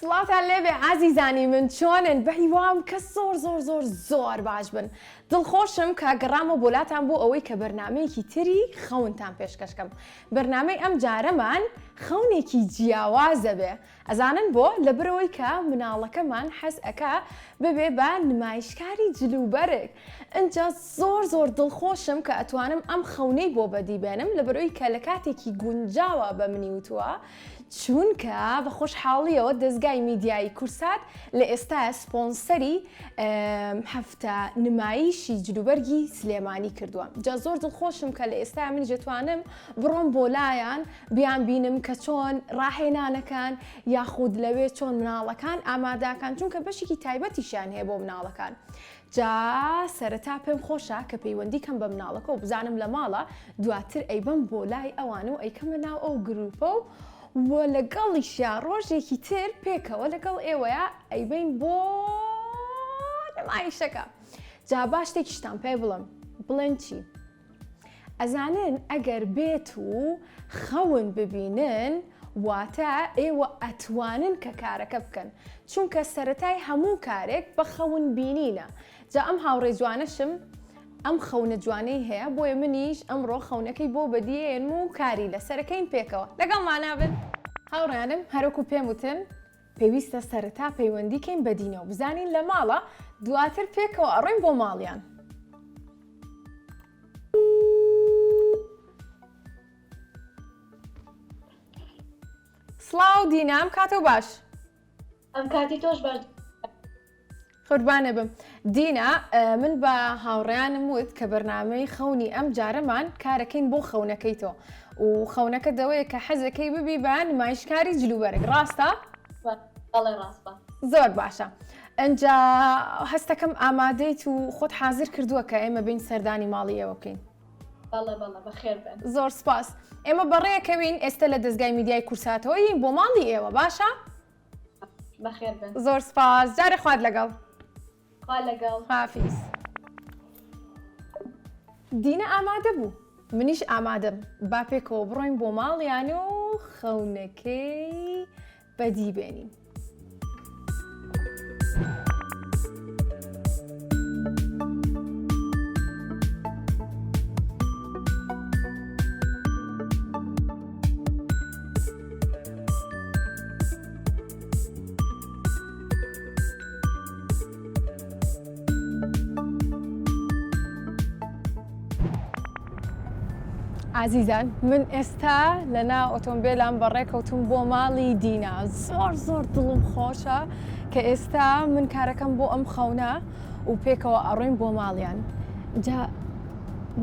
سڵاتان لێبێ عزیزانی من چۆنن بەهیوام کە زۆر باش بن. دڵخۆشم کە گەڕامە بۆلاتان بۆ ئەوەی کە بەرنامەیەکی تری خەونتان پێشکەشکەم. بەرنامەی ئەم جارەمان خەونێکی جیاوازە بێ. ئەزانن بۆ لەبرەوەی کە مناڵەکەمان حەز ئەکا ببێ بە نمایشکاری جلوبەرێک. ئەنجا زۆر دڵخۆشم کە ئەتوانم ئەم خەونەی بۆ بەدیبێنم لەبرەوەی کە لە کاتێکی گونجاوە بە منی وتووە. چونکە بە خۆشحاڵیەوە دەستگای میدیایی کورسات لە ئێستا سپۆنسەری هەفتە نمایشی جلوبەرگی سلێمانی کردووە. جا زۆر دڵخۆشم کە لە ئێستا من دەتوانم بڕۆم بۆ لایەن بیان بینم کە چۆن ڕاهێنانەکان یاخود لەوێ چۆن مناڵەکان ئامادەکان چونکە بەشێکی تایبەتیشیان هەیە بۆ مناڵەکان. جا سەرەتا پێم خۆشە کە پەیوەندی کەم بە مناڵەکە و بزانم لە ماڵە دواتر ئەیبم بۆ لای ئەوانە و ئەیکەمە ناو ئەو گروپە و لەگەڵیشیا ڕۆژێکی تر پێکەوە لەگەڵ ئێوەیە ئەیبین بۆ نمایشەکە. جا باش تێکیشتان پێ بڵێن چی؟ ئەزانن ئەگەر بێت و خەون ببینن واتە ئێوە ئەتوانن کە کارەکە بکەن چونکە سەرەتای هەموو کارێک بە خەون بینینە. جا ئەم هاوڕێ جوانەشم ئەم خەونە جوانەی هەیە بۆیە منیش ئەمڕۆ خەونەکەی بۆ بەدیێن و کاری لەسەرەکەین پێکەوە لەگەڵمانە بن. هاوڕێنم هەروەکو پێم وتن پێویستە سەرەتا پەیوەندیکەین بەدینەوە بزانین لە ماڵە دواتر پێکەوە ئەڕۆین بۆ ماڵیان. سڵاو دینام کاتۆ باش. ئەم کاتی تۆش باش. قوربانە بم. دینا من بە هاوڕێیانم وت کە بەرنامەی خەونی ئەم جارەمان کارەکەین بۆ خەونەکەی تۆ و خەونەکە دەوەیە کە حەزەکەی ببی بە نمایشکاری جلوبەرێک ڕاستە؟ بەڵێ ڕاستە. زۆر باشە. ئەنجا هەستەکەم ئامادەیت و خۆت حازر کردووە کە ئێمە بین سەردانی ماڵی ئێوە بکەین. بەڵێ بەخێر بن. زۆر سپاس. ئێمە بەڕێیەکەوین ئێستا لە دەستگای میدیای کورساتەوەی بۆ ماڵی ئێوە باشە؟ بەخێر بن. زۆر سپاس. جارێ خوارد لەگەڵ. لەگەڵ حافیز. دینە ئامادە بوو. منیش ئامادەم. با پێکەوە بڕۆین بۆ ماڵیان و خەونەکەی بەدیبێنین. عزیزان من ئێستا لەناو ئۆتۆمبیلان بەڕێکەوتم بۆ ماڵی دینا. زۆر دڵم خۆشە کە ئێستا من کارەکەم بۆ ئەم خەونە و پێکەوە ئەڕۆین بۆ ماڵیان. جا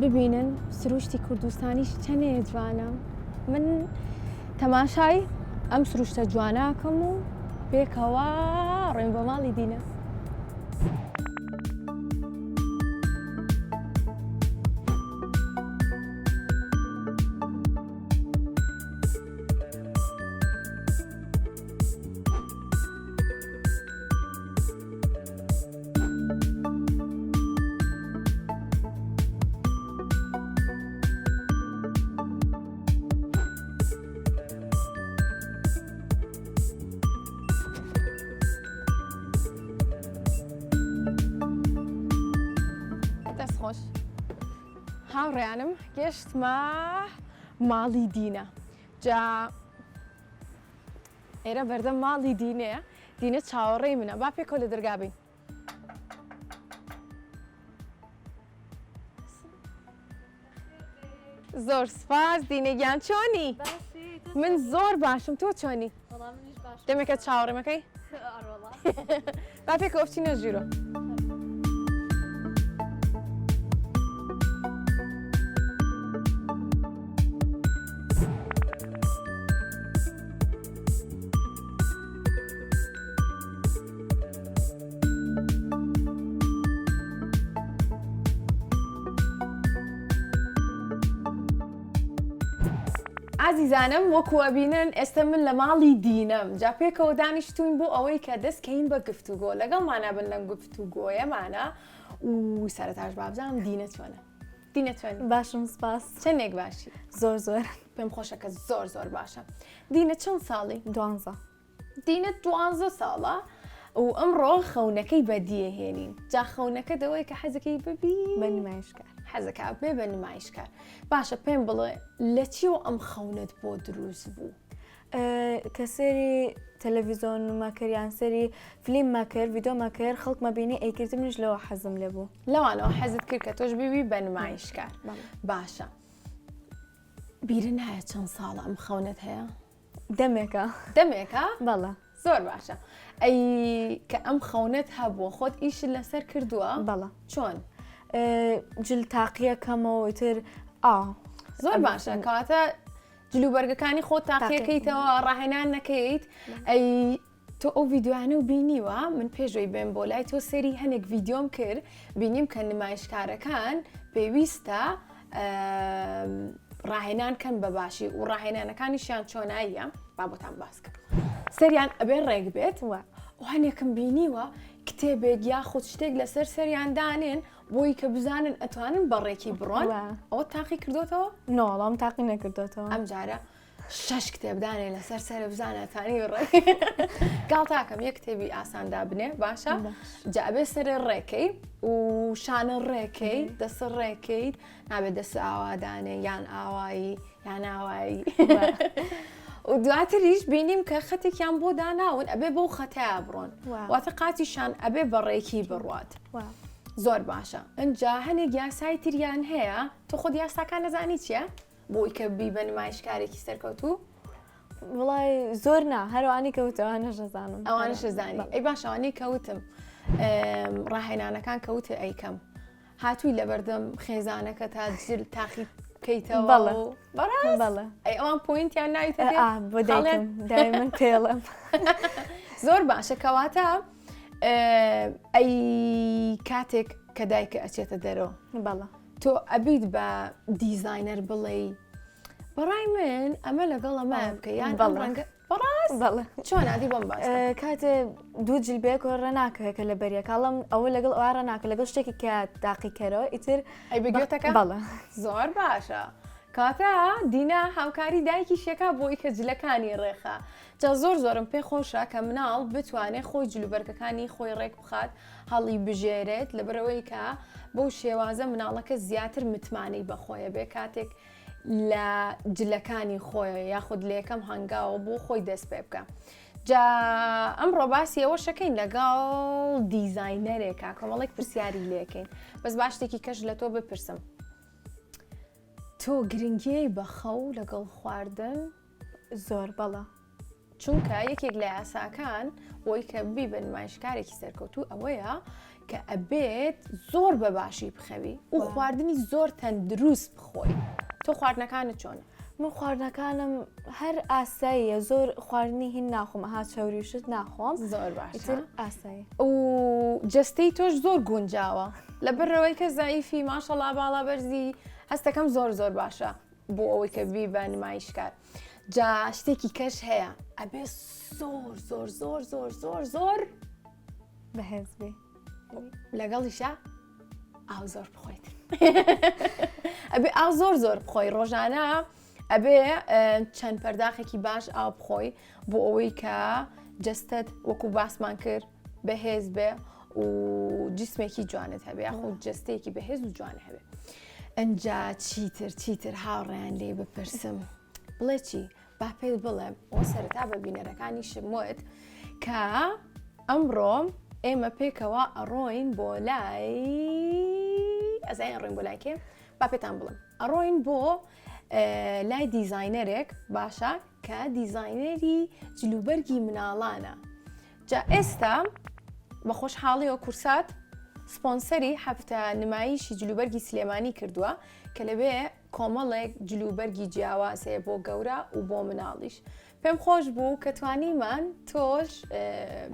ببینن سروشتی کوردستانیش چەندێ جوانە. من تەماشای ئەم سروشتە جواناکەم و پێکەوە ڕۆین بۆ ماڵی دینا. هاوڕێیانم گەشتمە ماڵی دینە. جا ئێرە بەردەم ماڵی دینەیە. دینە چاوەڕێی منە. با پێکەوە لە دەرگا بین. زۆر سپاس دینەگیان چۆنی؟ من زۆر باشم. تۆ چۆنی؟ دەمێکە چاوەڕێمەکەی؟ با پێکەوە بچینە ژوورۆ. عزیزانم وەکو ئەبینن ئێستا من لە ماڵی دینەم. جا پێکەوە دانیشتوین بۆ ئەوەی کە دەستکەین بە گفتوگۆ لەگەڵمانە بن لەم گفتوگۆیەمانە و سەرەتاش بابزانم دینە چۆنە. دینە توێن باشم سپاس چەندێک باشی زۆر پێم خۆشەکە زۆر باشە دینە چەند ساڵی 12 دینە 12 ساڵە و ئەمڕۆ خەونەکەی بەدیەهێنین جا خەونەکە دەوەی کە حەزەکەی ببی بە نمایشکار حەزەکە بێ بە نمایشکار باشە پێم بڵێ لە چیەوە ئەم خەونت بۆ دروست بوو کە سەری تەلەڤیزۆن ماکەریان سەری فیلم ماکرد ڤیدۆ ماکرد خەڵک مەبینی ئەیکرد منش لەوە حەزم لێ بوو لەوانەوە حەزت کرد کە تۆش بیبی بە نمایشکار باشە بیرە نایە چەند ساڵە ئەم خەونت هەیە دەمێکە دەمێکە بەڵە زۆر باشە ئەی کە ئەم خەونت هەبووە خۆت ئیشت لەسەر کردووە بەڵە چۆن جل تاقیەکەمەوە تر زۆر باشە کەواتە جلوبەرگەکانی خۆت تاقیەکەیتەوە ڕاهێنان نەکەیت ئەی تۆ ئەو ڤیددیوانە و بینیوە من پێشۆی بێن بۆ لای تۆ سەری هەنێک ڤیددیۆم کرد بینیم کە نمایشکارەکان پێویستە ڕاهێنان کەن بەباشی و ڕاهێنانەکانیشیان چۆناییە بابەتان باسکە سەریان ئەبێ ڕێک بێت و هەنێکم بینیوە کتێبێک یاخود شتێک لەسەر سەریان دانێن بۆی کە بزانن ئەتوانن بەڕێکی بڕۆن ئەوە تاقی کردوتەوە نۆڵام تاقی نەکردوێتەوە ئەم جارە 6 کتێبدانێ لەسەر سەر بزانەتانی ڕێ گاڵ تاکەم یەک کتێبی ئاساندا بنێ باشە جابێ سەر ڕێکەی و شانە ڕێکەی دەست ڕێکەیت نابێت دەست ئاوادانێ یان ئاوایی یان ئاوایی و دواتریش بینیم کە خەتێکیان بۆ داناون ئەبێ بۆ خەتەیە بڕۆن واتە قاتیشان ئەبێ بەڕێکی بڕوات زۆر باشە ئەجا هەنێک یاسای تریان هەیە تۆ خۆ یاساکان نەزانی چییە؟ بۆی کە بی بە نمایشکارێکی سەرکەوتوو؟ وڵای زۆر نا هەروانی کەوتەوانە نەزانم ئەوانش زانی ئەی باشەوانی کەوتم ڕاهێنانەکان کەوتە ئەیکەم هاتووی لە بەردەم خێزانەکە تا جل تاقی بکەیتەوە بەڵێ ئەی ئەوان پوینتیان ناویتە بۆ دایکم دای من پێڵم زۆر باشە کەواتە ئەی کاتێک کە دایکە ئەچێتە دەرەوە بەڵە تۆ ئەبیت بە دیزاینەر بڵێ بەڕای من ئەمە لەگەڵ ئەمە بکە یان ڕەنگە بەڕاست بەڵێ چۆن عادی بۆم باس کاتێ دوو جلبێک و ڕەناکەکە لە بەریە کاڵم ئەوە لەگەڵ ئەوە ڕەناکە لەگەڵ شتێکی کە تاقیکەرەوە ئیتر ئەی بگوێتەکە بەڵێ زۆر باشە کاتە دینا هاوکاری دایکی شێکا بۆی کە جلەکانی ڕێخە جا زۆرم پێ خۆشە کە مناڵ بتوانێت خۆی جلوبەرگەکانی خۆی ڕێک بخات هەڵی بژێرێت لەبەرەوەی کە بەو شێوازە مناڵەکە زیاتر متمانەی بەخۆیە بێ کاتێک لە جلەکانی خۆیە یاخود لە یەکەم هەنگاوە بۆ خۆی دەست پێ بکە جا ئەمڕۆ باسی ئەوە شەکەین لەگەڵ دیزاینەرێکە کۆمەڵێک پرسیاری لێکەین بەس باشتێکی کەش لە تۆ بپرسم تۆ گرنگیەی بە خەو لەگەڵ خواردن زۆر بەڵە چونکە یەکێک لە یاساکان بۆی کە بی بە نمایشکارێکی سەرکەوتوو ئەوەیە کە ئەبێت زۆر بەباشی بخەوی و خواردنی زۆر تەندروست بخۆی تۆ خواردنەکانت چۆنە؟ من خواردنەکانم هەر ئاساییە زۆر خواردنی هین ناخۆم ئەها چاوریشت ناخۆم زۆر باشە ئاسایی و جستەی تۆش زۆر گونجاوە لەبەرەوەی کە زایفی ماشەڵا باڵا بەرزی هەستەکەم زۆر باشە بۆ ئەوەی کە بی بە نمایشکار جا شتێکی کەش هەیە ئەبێ زۆر بەهێز بێ لەگەڵیشە ئاو زۆر بخۆیت ئەبێ ئاو زۆر بخۆی ڕۆژانە ئەبێ چەند پەرداخێکی باش ئاو بخۆی بۆ ئەوەی کە جستت وەکو باسمان کرد بەهێز بێ و جسمێکی جوانت هەبێ یاخود جستەیەکی بەهێز و جوان هەبێ ئەنجا چیتر هاوڕێیان لێ بپرسم بڵێ چی با پێت بڵێم ئەو سەرەتا بە بینەرەکانی شموت کە ئەمڕۆ ئێمە پێکەوە ئەڕۆین بۆ لای ئەزای ڕۆین بۆ لای کێ با پێتان بڵم ئەڕۆین بۆ لای دیزاینەرێک باشە کە دیزاینەری جلوبەرگی مناڵانە جا ئێستا بە خۆشحاڵیەوە کورسات سپۆنسەری هەفتە نمایشی جلوبەرگی سلێمانی کردووە کە لەبێ کۆمەڵێک جلوبەرگی جیاوازەیە بۆ گەورە و بۆ مناڵیش پێم خۆش بوو کە توانیمان تۆش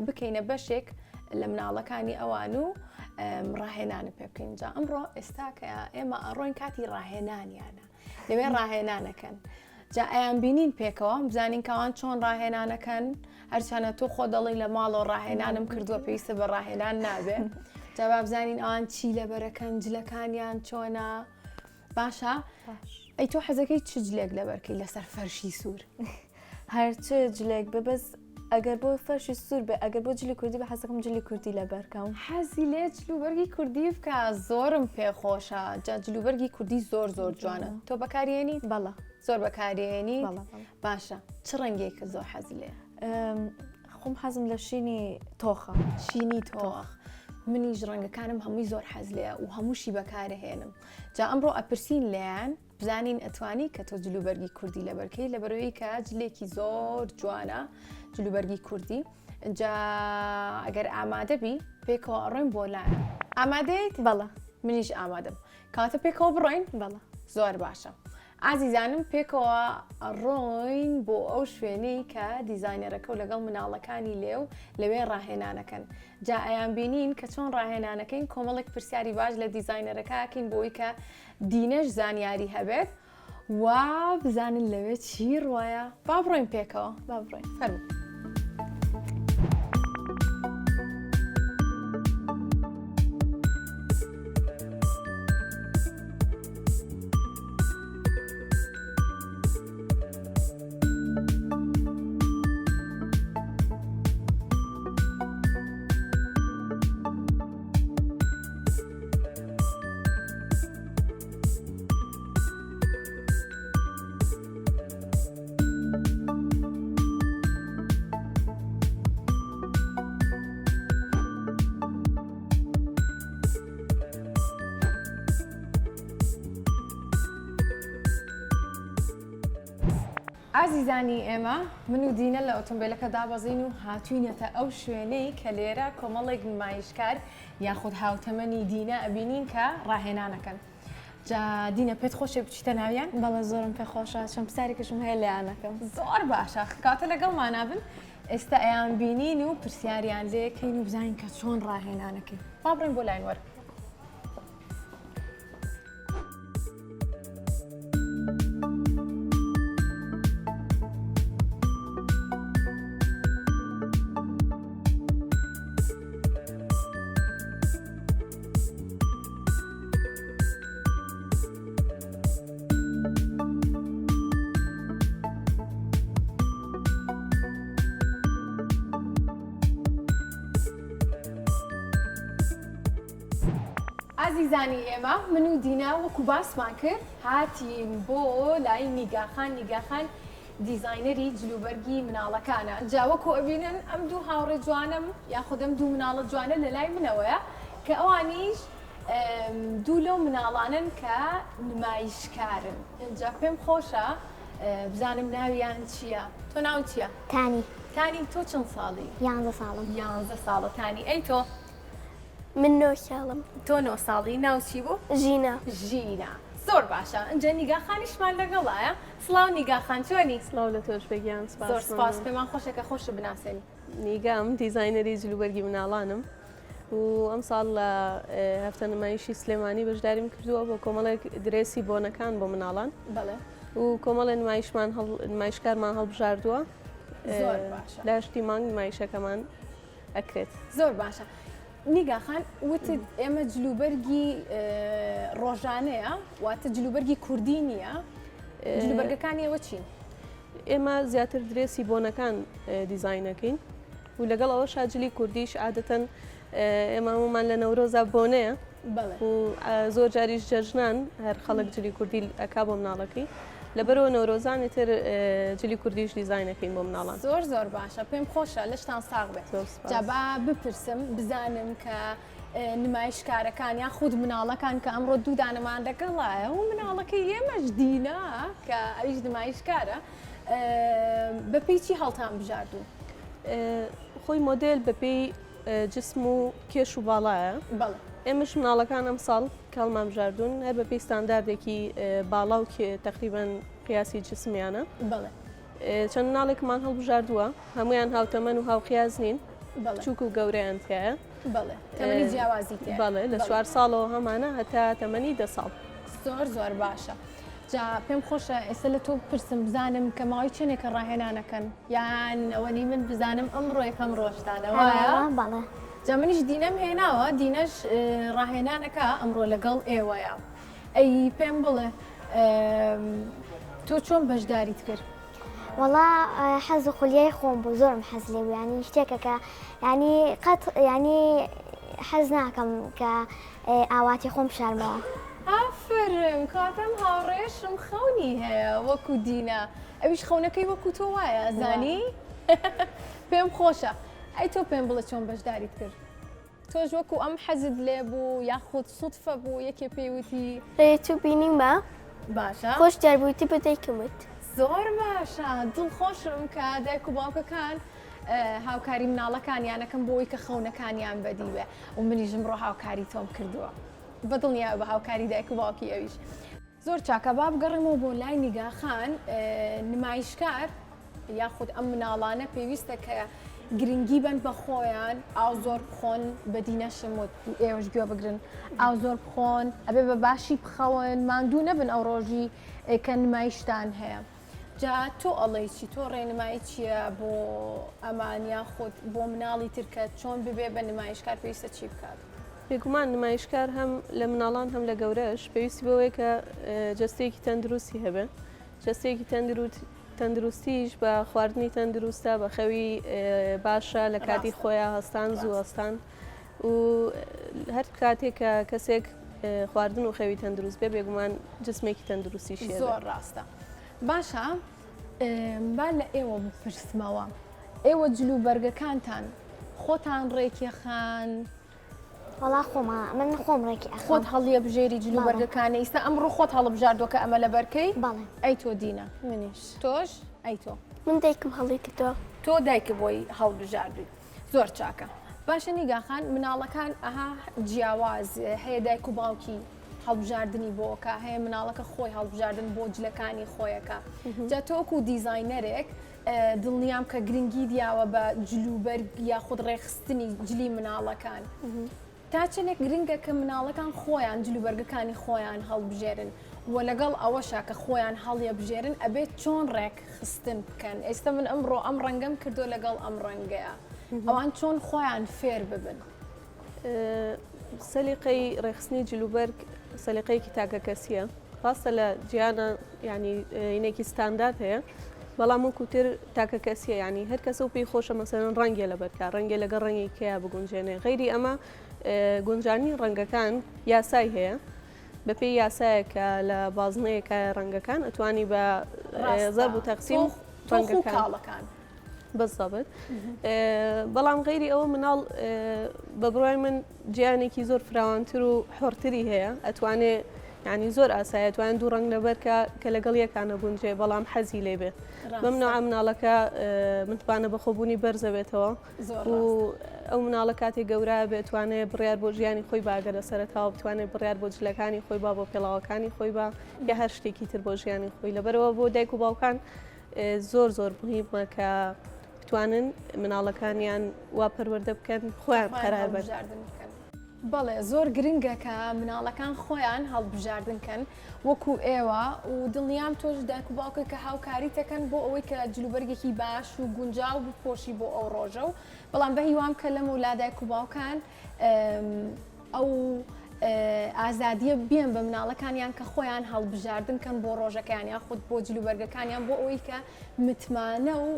بکەینە بەشێک لە مناڵەکانی ئەوان و ڕاهێنانە پێ بکەین جا ئەمڕۆ ئێستا کە ئێمە ئەڕۆین کاتی ڕاهێنانیانە لەوێ ڕاهێنانەکەن جا ئەیان بینین پێکەوە بزانین کەوان چۆن ڕاهێنانەکەن هەرچانە تۆ خۆ دەڵی لە ماڵەوە ڕاهێنانم کردووە پێویستە بە ڕاهێنان نابێ جا با بزانین ئەوان چی لەبەرەکەن جلەکانیان چۆنە باشە ئەی تۆ حەزەکەی چ جلێک لەبەرکەی لەسەر فەرشی سوور هەرچە جلێک بە بەس ئەگەر بۆ فەرشی سوور بێ ئەگەر بۆ جلی کوردی بە حەزەکەم جلی کوردی لەبەرکەم حەزی لێ جلوبەرگی کوردی بکە زۆرم پێخۆشە جا جلوبەرگی کوردی زۆر جوانە تۆ بەکارێنی بەڵە زۆر بەکارێنی بەڵە باشە چ ڕەنگێکە زۆر حەزی لێ خۆم حەزم لە شینی تۆخە شینی تۆخ منیش ڕەنگەکانم هەمووی زۆر حەز لێ و هەمووشی بەکارهێنم جا ئەمڕۆ ئەپرسین لێیان بزانین ئەتوانی کە تۆ جلوبەرگی کوردی لەبەرکەی لەبەرەوەی کە جلێکی زۆر جوانە جلوبەرگی کوردی جا ئەگەر ئامادەبی پێکەوە ئەڕۆین بۆ لایەن ئامادەیت بەڵە منیش ئامادەم کاتە پێکەوە بڕۆین بەڵە زۆر باشە ئازیزانم پێکەوە ئەڕۆین بۆ ئەو شوێنەی کە دیزاینەرەکە و لەگەڵ مناڵەکانی لێو لەوێ ڕاهێنانەکەن جا ئەیان بینین کە چۆن ڕاهێنانەکەین کۆمەڵێک پرسیاری باش لە دیزاینەرەکەکەین بۆی کە دینەش زانیاری هەبێت و بزانن لەوێ چی ڕوایە با بڕۆین پێکەوە با بڕۆین فەرمو ئازیزانی ئێمە من و دینە لە ئۆتۆمبیلەکە دابەزین و هاتوینەتە ئەو شوێنەی کە لێرە کۆمەڵێک نمایشکار یاخود هاوتەمەنی دینە ئەبینین کە ڕاهێنانەکەن جا دینە پێت خۆشێ بچیتە ناویان بەڵە زۆرم پێخۆشە چەند پرسیارێکشم هەیە لەیانەکەم زۆر باشە کاتە لەگەڵمانابن ئێستا ئەیان بینین و پرسیاریان لێکەین و بزانین کە چۆن ڕاهێنانەکەی با بڕێن بۆ لاین وەرە ئازیزانی ئێمە من و دینا وەکو باسمان کرد هاتین بۆ لای نیگاخان دیزاینەری جلوبەرگی مناڵەکانە جاوەکو ئەبینن ئەم دوو هاوڕێ جوانم یاخود ئەم دوو مناڵە جوانە لە لای منەوەیە کە ئەوانیش دوو لەو مناڵانن کە نمایشکارن اینجا پێم خۆشە بزانم ناویان چییە تۆ ناو چییە؟ تانی تۆ چەند ساڵی؟ 11 ساڵم 11 ساڵە تانی ئەی تۆ؟ من 9 ساڵم تۆ 9 ساڵی ناوچی بوو؟ ژینە زۆر باشە ئەنجا نیگاخانیشمان لەگەڵایە سڵاو نیگاخان چۆنی؟ سڵاو لە تۆش بگیان زۆر سپاس پێمان خۆشەکە خۆشە بناسێنی نیگام دیزاینەری جلوبەرگی مناڵانم و ئەم ساڵ لە هەفتە نمایشی سلێمانی بەشداریم کردووە بۆ کۆمەڵێک درێسی بۆنەکان بۆ مناڵان بەڵێ و کۆمەڵە نمایشکارمان هەڵبژاردووە زۆر باشە لاشتی مانگ نمایشەکەمان ئەکرێت زۆر باشە نیگاخان وتت ئێمە جلوبەرگی ڕۆژانەیە واتە جلوبەرگی کوردی نییە جلوبەرگەکانی ئێوە چین؟ ئێمە زیاتر درێسی بۆنەکان دیزاینەکەین و لەگەڵ ئەوە شاجلی کوردیش عادەتەن ئێمە هەمومان لە نەورۆزا بۆنەیە و زۆر جاریش جەژنان هەر خەڵک جلی کوردی ئەکا بۆ مناڵەکەی لەبەرەوە نەورۆزانی تر جلی کوردیش دیزاینەکەین بۆ مناڵان زۆر باشە پێم خۆشە لەشتان ساغ بێت جابا بپرسم بزانم کە نمایشکارەکان یا خود مناڵەکان کە ئەمڕۆ دوودانەمان لەگەڵایە و مناڵەکەی ئێمەش دینە کە ئەویش نمایشکارە بەپێی چی هەڵتان بژاردوو؟ خۆی مۆدل بەپێی جسم و کێش و باڵایە بەڵێ ئێمەش مناڵەکان ئەم ساڵ کاڵمان بژاردوون هەر بەپێی ستانداردێکی باڵا و تقریبان قیاسی جسمیانە بەڵێ چەند مناڵێکمان هەڵبژاردووە هەمویان هاوتەمەن و هاوخیاز نین چووک و گەورەیان تایە بەڵێ تەمەنی جیاوازی تێ بەڵێ لە 4 ساڵەوە هەمانە هەتا تەمەنی 10 ساڵ زۆر باشە جا پێم خۆشە ئێستا لە تۆ بپرسم بزانم کە ماوەی چنێکە ڕاهێنانەکەن یان ئەوەنی من بزانم ئەمڕۆ یەکەم ڕۆژتانەوەیە بەڵێ جا منیش دینەم هێناوە دینەش ڕاهێنانەکە ئەمڕۆ لەگەڵ ئێوەیە ئەی پێم بڵێ تۆ چۆن بەشداریت کرد؟ وەڵا حەز خولیای خۆم بوو زۆرم حەز لێ بوو ینی شتێکە کە ینی قەت ینی حەز ناکەم کە ئاواتی خۆم شارمەوە. ئافرم کاتەم هاوڕێشم خەونی هەیە وەکو دینە ئەویش خەونەکەی وەکو تۆ وایە زانی؟ پێم خۆشە ئەی تۆ پێم بڵێ چۆن بەشداریت کرد؟ تۆش وەکو ئەم حەزت لێ بوو یاخود سوودفە بوو یەکێ پێیوتی ڕێتو بینیم بە باشە؟ خۆش جاربوویتی بە دایکمت. زۆر باشە دڵخۆشم کە دایک و باوکەکان هاوکاری مناڵەکانیانەکەم بۆی کە خەونەکانیان بەدیوێ و منیش ئەمڕۆ هاوکاری تۆم کردووە بەدڵنیا بە هاوکاری دایک و باوکی ئەویش زۆر چاکە با بگەڕێمەوە بۆ لای نیگاخان نمایشکار یاخود ئەم مناڵانە پێویستە کە گرنگی بن بە خۆیان ئاو زۆر بخۆن بە دینەشم و ئێوەش گوێ بگرن ئاو زۆر بخۆن ئەبێ بە باشی بخەون ماندوو نەبن ئەو ڕۆژی کە نمایشتان هەیە جا تۆ ئەڵێی چی تۆ ڕێنمایی چییە بۆ ئەمانیا خۆت بۆ مناڵی ترکە چۆن ببێ بە نمایشکار پێویستە چی بکات؟ بێگومان نمایشکار هەم لە مناڵان هەم لە گەورەش پێویستی بەوەی کە جەستەیەکی تەندروستی هەبێ جەستەیەکی تەندروستیش بە خواردنی تەندروستە بە خەوی باشە لە کاتی خۆیان هەستان زوو هەستان و هەر کاتێک کە کەسێک خواردن و خەوی تەندروست بێ بێگومان جسمێکی تەندروستیشی زۆر ڕاستە باشە با لە ئێوە بپرسمەوە ئێوە جلوبەرگەکانتان خۆتان ڕێکیەخان وەڵا خۆمە من خۆم ڕێکی خۆت هەڵیە بژێری جلوبەرگەکانی ئێستا ئەمڕۆ خۆت هەڵبژاردۆکە ئەمە لە بەرکەی بەڵێ ئەی تۆ دینە منیش تۆش ئەی تۆ من دایکم هەڵی کردەوە تۆ دایکە بۆی هەڵبژاردووی زۆر چاکە باشە نیگاخان مناڵەکان ئەها جیاواز هەیە دایک و باوکی هەڵبژاردننی بۆکە هەیە مناڵەکە خۆی هەڵبژاردن بۆ جلەکانی خۆیەکە جا تۆکو دیزاینەرێک دڵنیام کە گرنگی دیاوە بە جلوبەرگ یاخود ڕێخستنی جلی مناڵەکان تا چنێک گرنگە کە مناڵەکان خۆیان جلوبەرگەکانی خۆیان هەڵبژێرن و لەگەڵ ئەوەشا کە خۆیان هەڵیە بژێرن ئەبێت چۆن ڕێک خستن بکەن ئێستا من ئەمڕۆ ئەم ڕەنگەم کردو لەگەڵ ئەم ڕەنگەیە ئەوان چۆن خۆیان فێر ببن سەلیقەی ڕێخستنی جلوبەرگ سەلیقەیەکی تاکە کەسیە ڕاستە لە جیانە ینی اینێکی ستاندارد هەیە بەڵام وەکوتر تاکە کەسیە ینی هەر کەسە و پێی خۆشە مەسەرەن ڕەنگێ لە بەرکە ڕەنگێ لەگەڵ ڕەنگی کەیە بگونجێنێ غەیری ئەمە گونجانی ڕەنگەکان یاسای هەیە بەپێی یاسایە کە لە بازنەیەکە ڕەنگەکان ئەتوانی بە زەرب و تەقسیم ڕەنگەکان بەزەبێت بەڵام غەیری ئەوە مناڵ بە بڕای من گیانێکی زۆر فراوانتر و حۆرتری هەیە ئەتوانێ ینی زۆر ئاسایە توانن دوو ڕنگ لەبەرکە کە لەگەڵ یەکانە گونجێ بەڵام حەزی لێبێ بەم نوع مناڵەکە متوانە بەخۆبوونی بەرزەبێتەوە و ئەو مناڵە کاتێک گەورە بێتوانێت بڕیار بۆ ژیانی خۆی باگەرە سەرەتاوە بتوانێت بڕیار بۆ جلەکانی خۆی با بۆ پێڵاوەکانی خۆی با یا هەر شتێکی تر بۆ ژیانی خۆی لەبەرەوە بۆ دایک و باوکان زۆر زۆر مهمە کە بتوانن مناڵەکانیان وا پەروەردە بکەن خۆیان قەرار بن. بەڵێ زۆر گرنگە کە مناڵەکان خۆیان هەڵبژاردنکەن وەکو ئێوە و دڵنیام تۆش دایک و باوکە کە هاوکاری دەکەن بۆ ئەوەی کە جلوبەرگێکی باش و گونجاو بپۆشی بۆ ئەو ڕۆژە و بەڵام بە هیوام کە لەم ولا دایک و باوکان ئەو ئازادیە بێن بە مناڵەکانیان کە خۆیان هەڵبژاردنکەن بۆ ڕۆژەکان یاخود بۆ جلوبەرگەکانیان بۆ ئەوەی کە متمانە و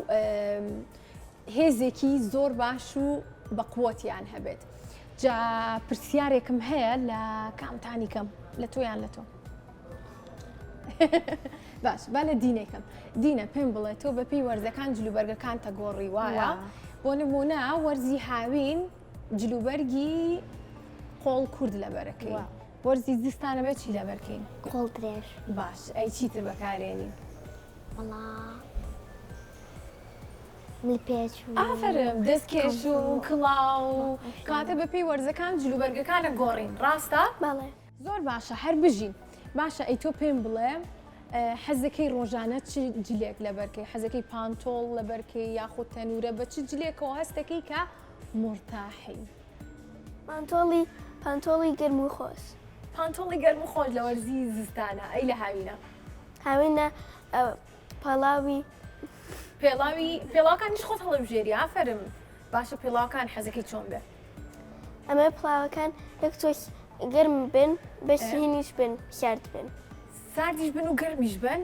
هێزێکی زۆر باش و بەقووەتیان هەبێت. جا پرسیارێکم هەیە لە کامتانی کەم لە تۆیان لە تۆ باش با لە دینێکم دینە پێم بڵێ تۆ بەپێی وەرزەکان جلوبەرگەکان تەگۆڕی وایە بۆ نمونە وەرزی هاوین جلوبەرگی قۆڵ کورد لەبەرەکەی وەرزی زستانە بێت چی لەبەرکەین قۆڵ درێژ باش ئەی چیتر بەکارێنی ئافرم دەستکێش و کڵاو کاتە بەپێی وەرزەکان جلوبەرگەکانە گۆڕین ڕاستە؟ بەڵێ زۆر باشە هەر بژین باشە ئەی تۆ پێم بڵێ حەزەکەی ڕۆژانە چ جلێک لەبەرکەی حەزەکەی پانتۆڵ لەبەرکەی یاخود تەنورە بە چ جلێکەوە هەستەکەی کە مرتاحی پانتۆڵی گەرم و خۆش پانتۆڵی گەرم و خۆش لە وەرزی زستانە ئەی لە هاوینە هاوینە پەڵاوی پێڵاوەکانیش خۆت هەڵبژێری ئافرم باشە پێڵاوەکان حەزەکەی چۆن بێ ئەمە پڵاوەکان یەک تۆش گرم بن بەشینیش بن شارد بن ساردیش بن و گەرمیش بن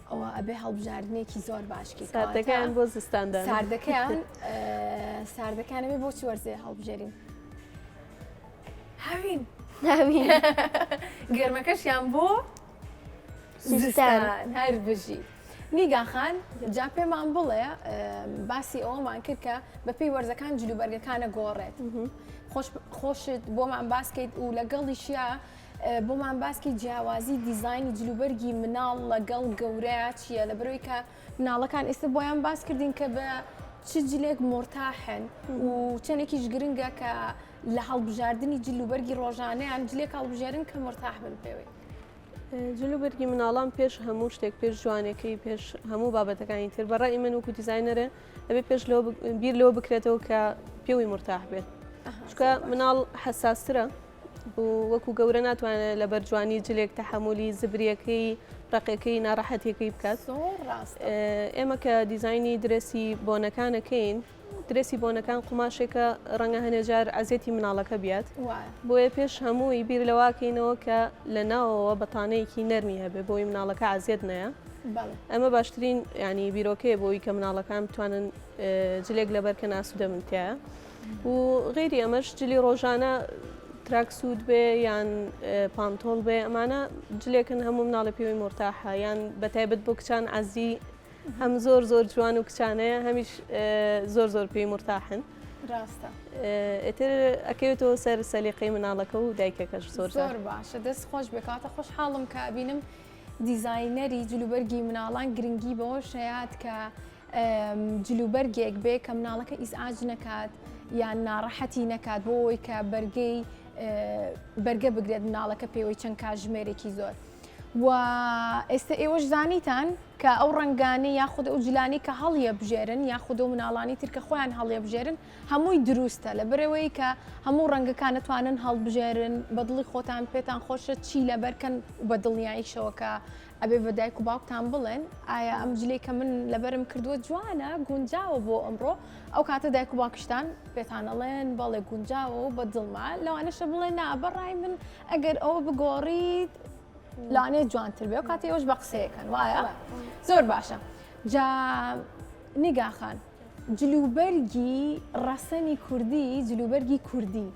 ئەوە ئەبێ هەڵبژاردنێکی زۆر باشکی ساردەکەیان بۆ زستاندا ساردەکانەوێ بۆچی وەرزێ هەڵبژێرین هاوین ناوین گەرمەکەشیان بۆ زستان هەر بژی نیگاخان جا پێمان بڵێ باسی ئەوەمان کرد کە بەپێی وەرزەکان جلوبەرگەکانە گۆڕێت خۆشت بۆمان باسکەیت و لەگەڵیشیا بۆمان باسکی جیاوازی دیزایانی جلوبەرگی مناڵ لەگەڵ گەورەیە چییە لە بەرەوەی کە مناڵەکان ئێستا بۆیان باس کردین کە بە چ جلێک مرتاحن و چەندێکیش گرنگە کە لە هەڵبژاردننی جلوبەرگی ڕۆژانەیان جلێک هەڵبژێرن کە مرتاح بن پێوەی جلوبەرگی مناڵان پێش هەموو شتێک پێش جوانەکەی پێش هەموو بابەتەکانی تر بەڕای من وەکو دیزاینەرە ئەبێ پێش بیر لەوە بکرێتەوە کە پێوەی مرتاح بێت چکە مناڵ حساسترە وەکو گەورە ناتوانێت لە بەرجوانی جلێک تەحملی زبریەکەی ڕقەکەی ناڕەحەتیەکەی بکات ئێمە کە دیزایانی درێسی بۆنەکانەکەین درێسی بۆنەکان قوماشێکە ڕەنگە هەنێجار ئازێتی مناڵەکە بیات بۆیە پێش هەمووی بیر لەواکەینەوە کە لە ناوەوە بەتانەیەکی نەرمی هەبێ بۆی مناڵەکە ئازێت نەیە ئەمە باشترین ینی بیرۆکەیە بۆی کە مناڵەکان بتوانن جلێک لەبەرکە ناسوودە منتیایە و غێری ئەمەش جلی ڕۆژانە تراکسود بێ یان پانتۆڵ بێ ئەمانە جلێکن هەموو مناڵە پێوەی مرتاحە یان بەتایبەت بۆ کچان عەزی هەم زۆر جوان و کچانەیە هەمیش زۆر پێی مرتاحن ڕاستە ئێتر ئەکەوێتەوە سەر سەلیقەی مناڵەکە و دایکەکەش زۆر باشە دەست خۆش بکاتە خۆشحاڵم کە بینم دیزاینەری جلوبەرگی مناڵان گرنگی بەوە شەیات کە جلوبەرگێک بێ کە مناڵەکە ئیزعاج نەکات یان ناڕەحەتی نەکات بۆ ئەوەی کە بەرگە بگرێت مناڵەکە پێوەی چەند کاژمێرێکی زۆر و ئێستا ئێوەش زانیتان کە ئەو ڕنگانی یاخود ئەو جلانی کە هەڵیە بژێرن یاخود و مناڵانی تر کە خۆیان هەڵیە بژێرن هەمووی دروستە لە بەرەوەی کە هەموو ڕەنگەکان دەتوانن هەڵبژێرن بە دڵی خۆتان پێتان خۆشە چی لەبەرکەن بە دڵنیاییشەوە کە ئەبێ بە دایک و باوکتان بڵێن ئایا ئەم جلەی کە من لەبەرم کردووە جوانە گونجاوە بۆ ئەمڕۆ ئەو کاتە دایک و باوکشتان پێتان ئەڵێن بەڵێ گونجاوە و بە دڵما لەوانەشە بڵێن نا بەڕای من ئەگەر ئەوە بگۆڕیت لانێ جوانتر بێ و کاتی ئەوش بە قسەیەکەن وایە زۆر باشە جا نیگاخان جلوبەرگی ڕەسەنی کوردی جلوبەرگی کوردی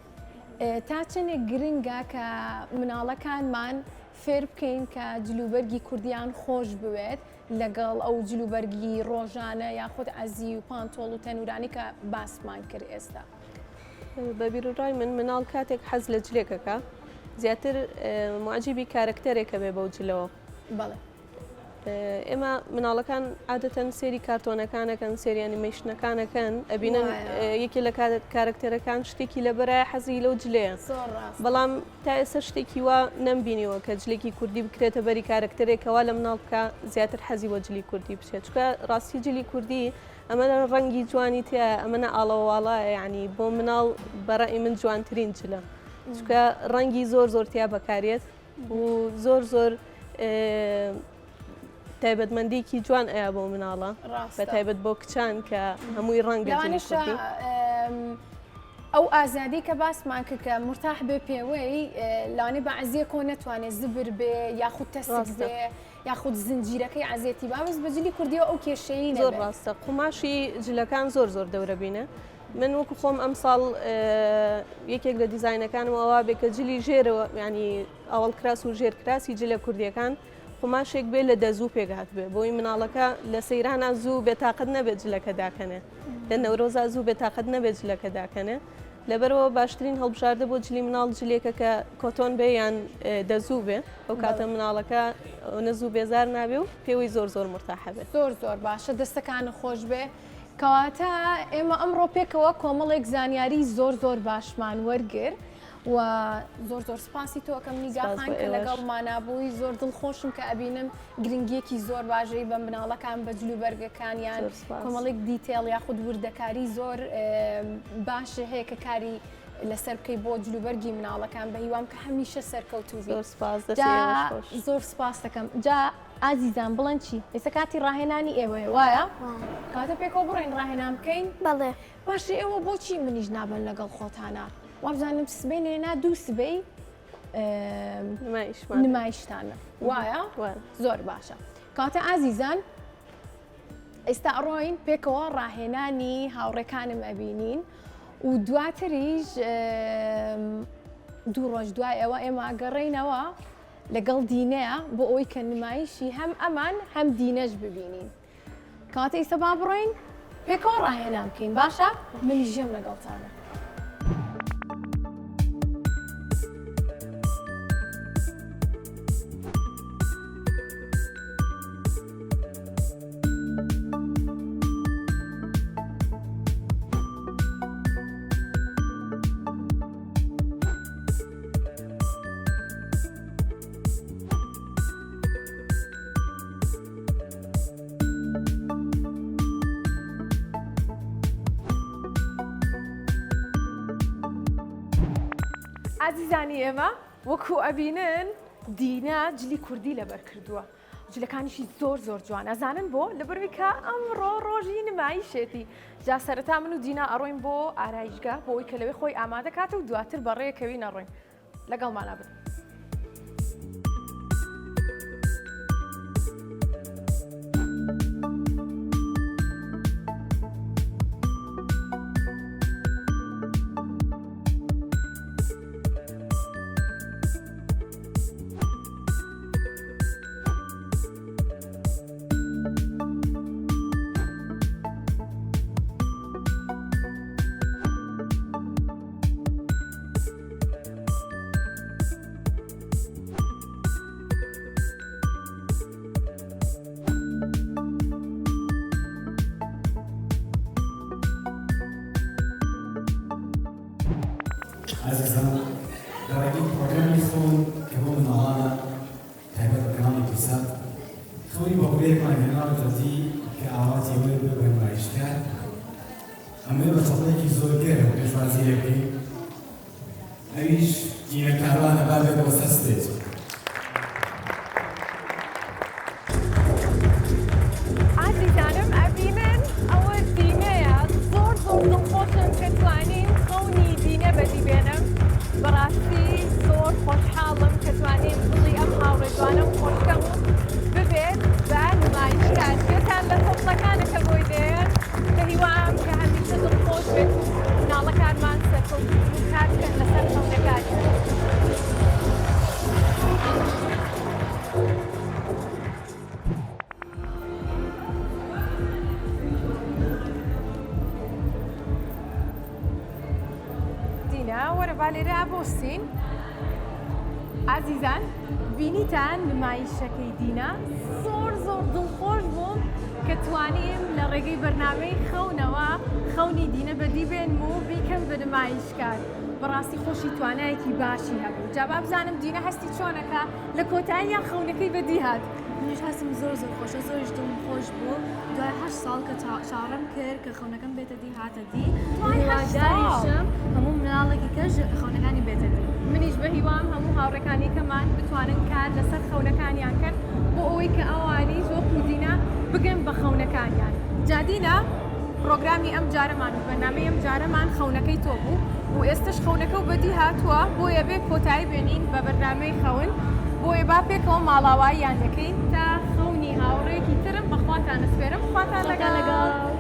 تا چەندێک گرنگە کە مناڵەکانمان فێر بکەین کە جلوبەرگی کوردیان خۆش بوێت لەگەڵ ئەو جلوبەرگی ڕۆژانە یاخود عەزی و پانتۆڵ و تەنورانی کە باسمان کرد ئێستا بە بیرڕای مناڵ کاتێک حەز لە جلێکەکە زیاتر معجبی کارکتەرێکە بێ بەو جلەوە بەڵێ ئێمە مناڵەکان عادەتەن سێری کارتۆنەکانەکەن سێریانی مەشنەکانەکەن ئەبینن یەکی لە کارکتەرەکان شتێکی لە بەرای حەزی لەو جلەیە بەڵام تا ئێستا شتێکی وا نەمبینیەوە کە جلێکی کوردی بکرێتە بەری کارکتەرێکەوە لە مناڵ بکە زیاتر حەزی وە جلی کوردی بچێت چکە ڕاستی جلی کوردی ئەمە ڕەنگی جوانی تایە ئەمەە ئاڵەوواڵایە ینی بۆ مناڵ بەڕای من جوانترین جلە چکە ڕەنگی زۆر تیا بەکارێت و زۆر تایبەتمەندێکی جوان ئەیە بۆ مناڵە بە تایبەت بۆ کچان کە هەمووی ڕەنگە ئەو ئازادی کە باسمان کرد کە مرتاح بێ پێوەی لاوانێ بە عەزیە کۆ نەتوانێت زبر بێ یاخود تەسک بێ یاخود زنجیرەکەی عەزێتی بابز بە جلی کوردیەوە ئەو کێشەیە زۆر ڕاستە قوماشی جلەکان زۆر دەورە بینە من وەکو خۆم ئەم ساڵ یەکێک لە دیزاینەکانمەوە بێ کە جلی ژێرەوە ینی ئەوڵ کراس و ژێرکراسی جلە کوردیەکان قوماشێک بێ لە دەزوو پێگات بێ بۆی مناڵەکە لە سەیرانە زوو بێتاقەت نەبێت جلەکە داکەنێ لە نەورۆزا زوو بێتاقەت نەبێت جلەکە داکەنێ لەبەرەوە باشترین هەڵبژاردە بۆ جلی مناڵ جلێکە کە کۆتۆن بێ یان دەزوو بێ ئەو کاتە مناڵەکە نەزوو بێزار نابێ و پێوەی زۆر مرتاحە بێت زۆر باشە دەستەکانە خۆش بێ کەواتە ئێمە ئەمڕۆ پێکەوە کۆمەڵێک زانیاری زۆر باشمان وەرگر و زۆر سپاسی تۆکەم نیگاخان کە لەگەڵمانابووی زۆر دڵخۆشم کە ئەبینم گرنگیەکی زۆر باشەی بە مناڵەکان بە جلوبەرگەکانیان کۆمەڵێک دیتێڵ یاخود وردەکاری زۆر باشە هەیە کە کاری لەسەر بکەی بۆ جلوبەرگی مناڵەکان بە هیوام کە هەمیشە سەرکەوتوبی زۆر سپاس دەکەم جا ئازیزان بڵێن چی ئێستا کاتی ڕاهێنانی ئێوەیە وایە کاتە پێکەوە بڕێن ڕاهێنان بکەین بەڵێ باشە ئێوە بۆچی منیش نابن لەگەڵ خۆتانە وابزانم سبەی دوو سبەی نمایشتانە وایە زۆر باشە کاتە ئازیزان ئێستا ئەڕۆین پێکەوە ڕاهێنانی هاوڕێکانم ئەبینین و دواتریش دوو ڕۆژ دوای ئەوە ئێمە ئەگەڕێینەوە لەگەڵ دینەیە بۆ ئەوی کە نمایشی هەم ئەمان هەم دینەش ببینین کاتە ئێستا با بڕۆین پێکەوە ڕاهێنان بکەین باشە من ژێم لەگەڵتانە ئازیزانی ئێمە وەکو ئەبینن دینە جلی کوردی لەبەر کردووە جلەکانیشی زۆر جوان ئەزانن بۆ لەبەروی کە ئەمڕۆ ڕۆژی نمایشێتی جا سەرەتا من و دینا ئەڕۆین بۆ ئارایشگا بۆ ئەوی کە لەوێ خۆی ئامادەکاتە و دواتر بەڕێیەکەوی نەڕۆین لەگەڵمانە بن عزیزان برای این پروگرامی خون که با مناهانه تایبت بکنانی بسد خونی با بیر مانگنان تدی که آواز یوی ببین مایشتر امیر با صدای که زور گره بفرازی یکی اویش این کاروان بابه بسسته ئازیزانم ئەبینن ئەوە دینەیە زۆر دڵخۆشم کە توانین خەونی دینە بەدی بێنم بەڕاستی زۆر خۆشحاڵم کە توانین دڵی ئەم هاوڕێجوانم خۆشکەم و ببێت بە نمایشگار گوێتان لە تەفڵەکانەکە بۆی دێن کە هیوام کە هەمیشە دڵخۆش بێت و ناڵەکانمان سەرکەوت و کار بکەن لەسەر خەونەکانی وەرە با لێرە بۆستین ئازیزان بینیتان نمایشەکەی دینە زۆر دڵخۆش بووم کە توانیم لە ڕێگەی بەرنامەی خەونەوە خەونی دینە بەدی بێن و بیکەم بە نمایشکار بەڕاستی خۆشی توانایەکی باشی هەبوو جا با بزانم دینە هەستی چۆنەکە لە کۆتاییان خەونەکەی بەدی هات منیش هەستم زۆر خۆشە زۆریش دڵم خۆش بوو دوای 8 ساڵ کە چاڕەم کرد کە خەونەکەم بێتە دی هاتە دی هیواداریشم هەموو مناڵێکی کەش خەونەکانی بێتە دی منیش بە هیوام هەموو هاوڕێکانی کەمان بتوانن کار لەسەر خەونەکانیان کرد بۆ ئەوەی کە ئەوانی وەکو دینە بگەن بە خەونەکانیان جادینە پرۆگرامی ئەم جارەمان و بەرنامەی ئەم جارەمان خەونەکەی تۆ بوو و ئێستش خەونەکە و بەدی هاتووە بۆیە بێ کۆتایی بێنین بە بەرنامەی خەون بۆیە با پێکەوە ماڵاواییان دەکەین تا خەونی هاوڕێکی ترم بەخواتان ئەسپێرم خواتان لەگەڵ